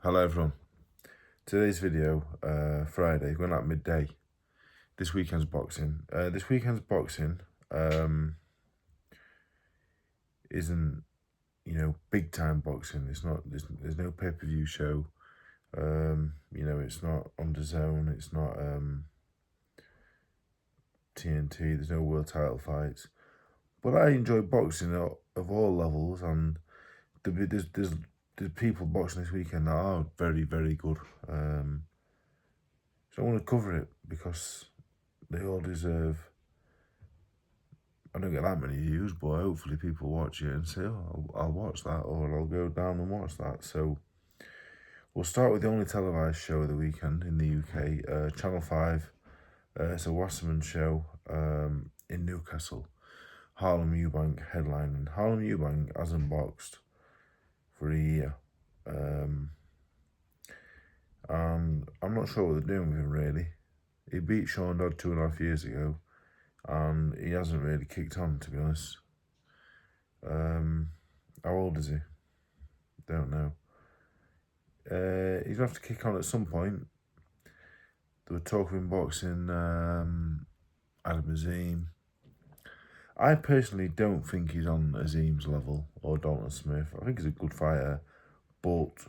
Hello everyone. Today's video, Friday, going out midday. This weekend's boxing. Isn't, big time boxing. It's not. There's no pay-per-view show. It's not on the zone. It's not TNT. There's no world title fights. But I enjoy boxing of all levels, and there's people boxing this weekend that are very, very good. So I want to cover it because they all deserve. I don't get that many views, but hopefully people watch it and say, "Oh, I'll watch that," or "I'll go down and watch that." So we'll start with the only televised show of the weekend in the UK, Channel 5. It's a Wasserman show in Newcastle. Harlem Eubank headlining. Harlem Eubank hasn't boxed for a year. And I'm not sure what they're doing with him, really. He beat Sean Dodd 2.5 years ago, and he hasn't really kicked on, to be honest. How old is he? Don't know. He's going to have to kick on at some point. They were talking in boxing, Adam Azim. I personally don't think he's on Azim's level or Dalton Smith. I think he's a good fighter, but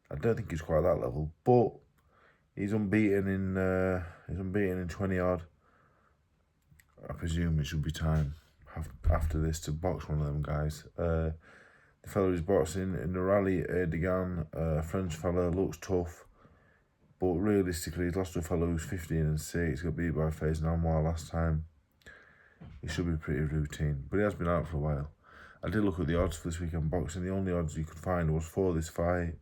I don't think he's quite that level. But he's unbeaten in 20 odd. I presume it should be time after this to box one of them guys. The fellow who's boxing in the rally, Erdogan, a French fellow, looks tough, but realistically he's lost to a fellow who's 15-6, got beat by Faison Anwar last time. He should be pretty routine, but he has been out for a while. I did look at the odds for this weekend boxing. The only odds you could find was for this fight.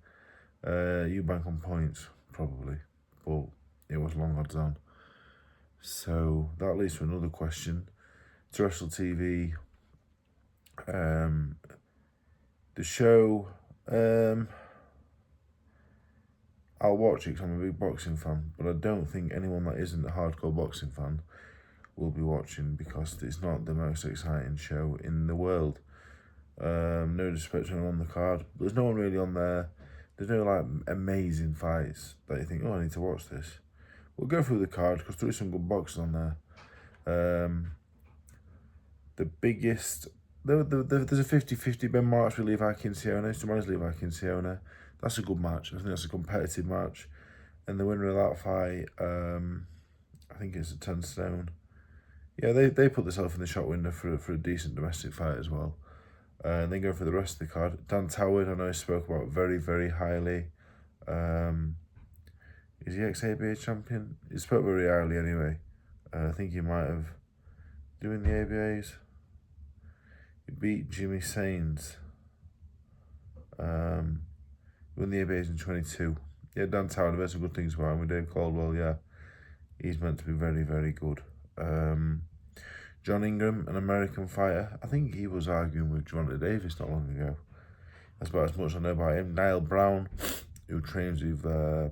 Eubank on points, probably, but it was long odds on. So that leads to another question. Terrestrial TV, the show, I'll watch it because I'm a big boxing fan, but I don't think anyone that isn't a hardcore boxing fan will be watching because it's not the most exciting show in the world. No disrespect to anyone on the card. There's no one really on there. There's no amazing fights that you think, oh, I need to watch this. We'll go through the card because there is some good boxing on there. The biggest, there's a 50-50 Ben Marks with Levi Kincione. Somebody's Levi Kincione. That's a good match. I think that's a competitive match. And the winner of that fight, I think it's a 10 stone. Yeah, they put themselves in the shot window for a decent domestic fight as well. And then go for the rest of the card. Dan Toward, I know I spoke about very, very highly. Is he ex-ABA champion? He spoke very highly anyway. I think he might have doing the ABAs. He beat Jimmy Sains. Won the ABAs in 22. Yeah, Dan Toward, I've heard some good things about him with Dave Caldwell, yeah. He's meant to be very, very good. John Ingram, an American fighter. I think he was arguing with Gervonta Davis not long ago. That's about as much as I know about him. Niall Brown, who trains with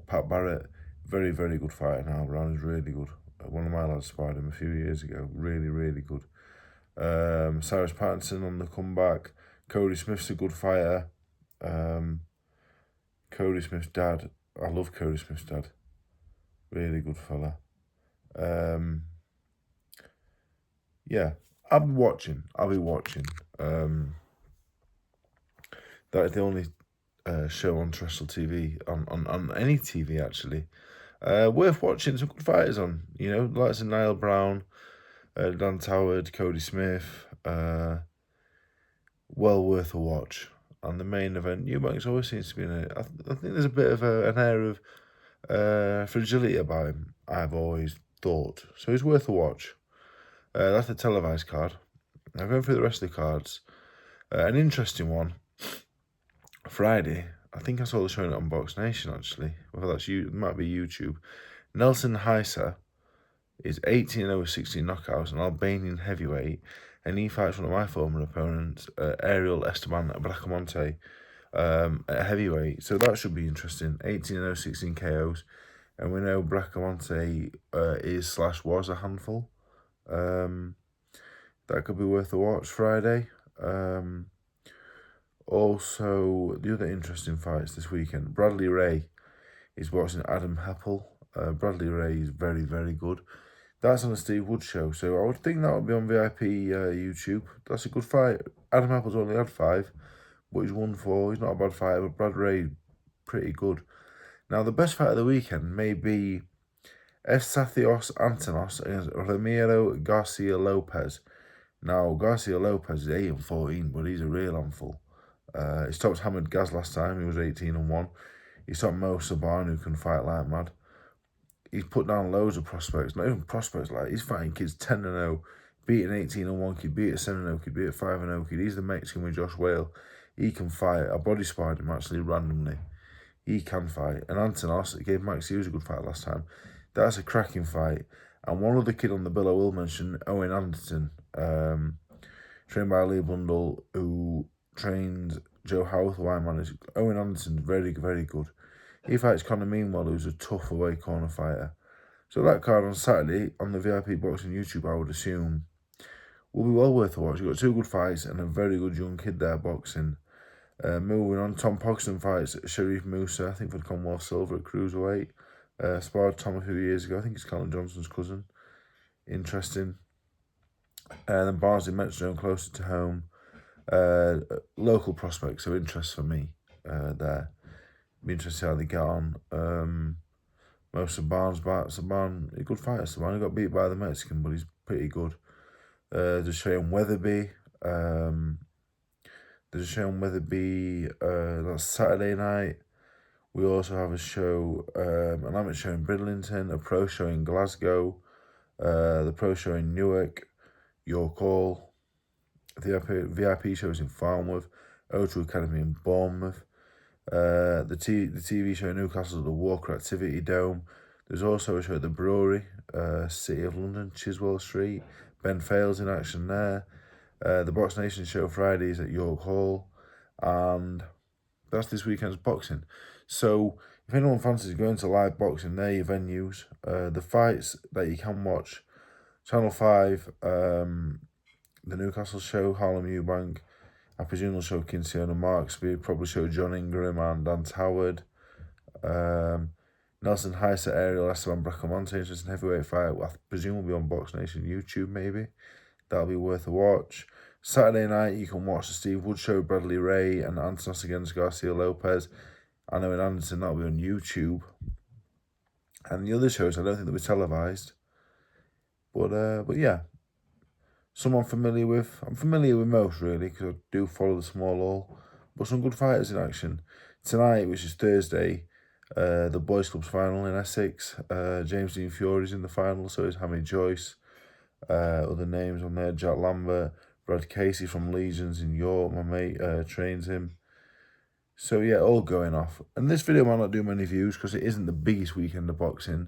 Pat Barrett. Very, very good fighter. Niall Brown is really good. One of my lads sparred him a few years ago. Really, really good. Cyrus Pattinson on the comeback. Cody Smith's a good fighter. Cody Smith's dad. I love Cody Smith's dad. Really good fella. Yeah, I'll be watching. That is the only show on terrestrial TV, on any TV actually. Worth watching, some good fighters on, like some Niall Brown, Dan Toward, Cody Smith, well worth a watch. And the main event, Eubanks always seems to be in it. I think there's a bit of an air of fragility about him, I've always thought. So he's worth a watch. That's the televised card. Now going through the rest of the cards, an interesting one. Friday, I think I saw the showing it on Box Nation actually. Whether that's it might be YouTube. Nelson Heiser is 18-0 with 16 knockouts, an Albanian heavyweight, and he fights one of my former opponents, Ariel Esteban Bracamonte, at heavyweight. So that should be interesting. 18-0, 16 KOs, and we know Bracamonte was a handful. That could be worth a watch Friday. Also, the other interesting fights this weekend, Bradley Ray is boxing Adam Heppel. Bradley Ray is very, very good. That's on the Steve Wood show, so I would think that would be on VIP YouTube. That's a good fight. Adam Heppel's only had 5, but he's won 4. He's not a bad fighter, but Brad Ray, pretty good. Now, the best fight of the weekend may be Eustathios Antonos against Ramiro Garcia Lopez. Now, Garcia Lopez is 8-14, but he's a real handful. He stopped Hamid Gaz last time. He was 18-1. He stopped Mo Saban, who can fight like mad. He's put down loads of prospects. Not even prospects, like he's fighting kids 10-0, beating 18-1 kid, beat a 7-0 kid, beat a 5-0 kid. He's the Mexican with Josh Whale. He can fight. I body sparred him actually randomly. He can fight. And Antonos, gave Max Hughes a good fight last time. That's a cracking fight. And one other kid on the bill I will mention, Owen Anderson, trained by Lee Bundle, who trained Joe Howarth, Wyman. Owen Anderson's very, very good. He fights Conor Meanwell, who's a tough away corner fighter. So that card on Saturday on the VIP Boxing YouTube, I would assume, will be well worth a watch. You've got 2 good fights and a very good young kid there boxing. Moving on, Tom Poxton fights Sharif Musa, I think for the Commonwealth Silver at Cruiserweight. Sparred Tom a few years ago. I think he's Colin Johnson's cousin. Interesting. And then Barnsley Metrodome closer to home. Local prospects, so interest for me there. Be interested to see how they get on. Most of Barnes back. Saban, a good fighter. Saban, he got beat by the Mexican, but he's pretty good. There's Shane Weatherby. That's Saturday night. We also have a show, an amateur show in Bridlington, a pro show in Glasgow, the pro show in Newark, York Hall, the VIP shows in Farnworth, O2 Academy in Bournemouth, the TV show in Newcastle at the Walker Activity Dome. There's also a show at the Brewery, City of London, Chiswell Street. Ben Fales in action there. The Box Nation show Fridays at York Hall. And that's this weekend's boxing. So if anyone fancies going to live boxing, there are your venues. The fights that you can watch, Channel 5, the Newcastle show, Harlem Eubank. I presume they'll show Kinsey and Marksby, probably show John Ingram and Dan Howard. Nelson Heiser, Ariel Esteban Bracamonte, interesting heavyweight fight. I presume will be on Box Nation YouTube maybe. That'll be worth a watch. Saturday night, you can watch the Steve Wood show, Bradley Ray and Antonos against Garcia Lopez. I know in Anderson, that'll be on YouTube. And the other shows, I don't think they'll be televised. But yeah, some I'm familiar with. I'm familiar with most, really, because I do follow the small hall. But some good fighters in action. Tonight, which is Thursday, the Boys Club's final in Essex. James Dean Fury's in the final, so is Hamid Joyce. Other names on there, Jack Lambert, Brad Casey from Legions in York, my mate trains him. So yeah, all going off. And this video might not do many views because it isn't the biggest weekend of boxing.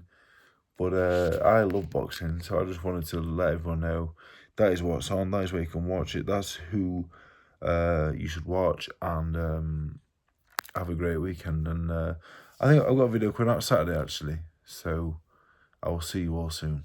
But I love boxing, so I just wanted to let everyone know that is what's on, that is where you can watch it, that's who you should watch, and have a great weekend. And I think I've got a video coming out Saturday actually, so I will see you all soon.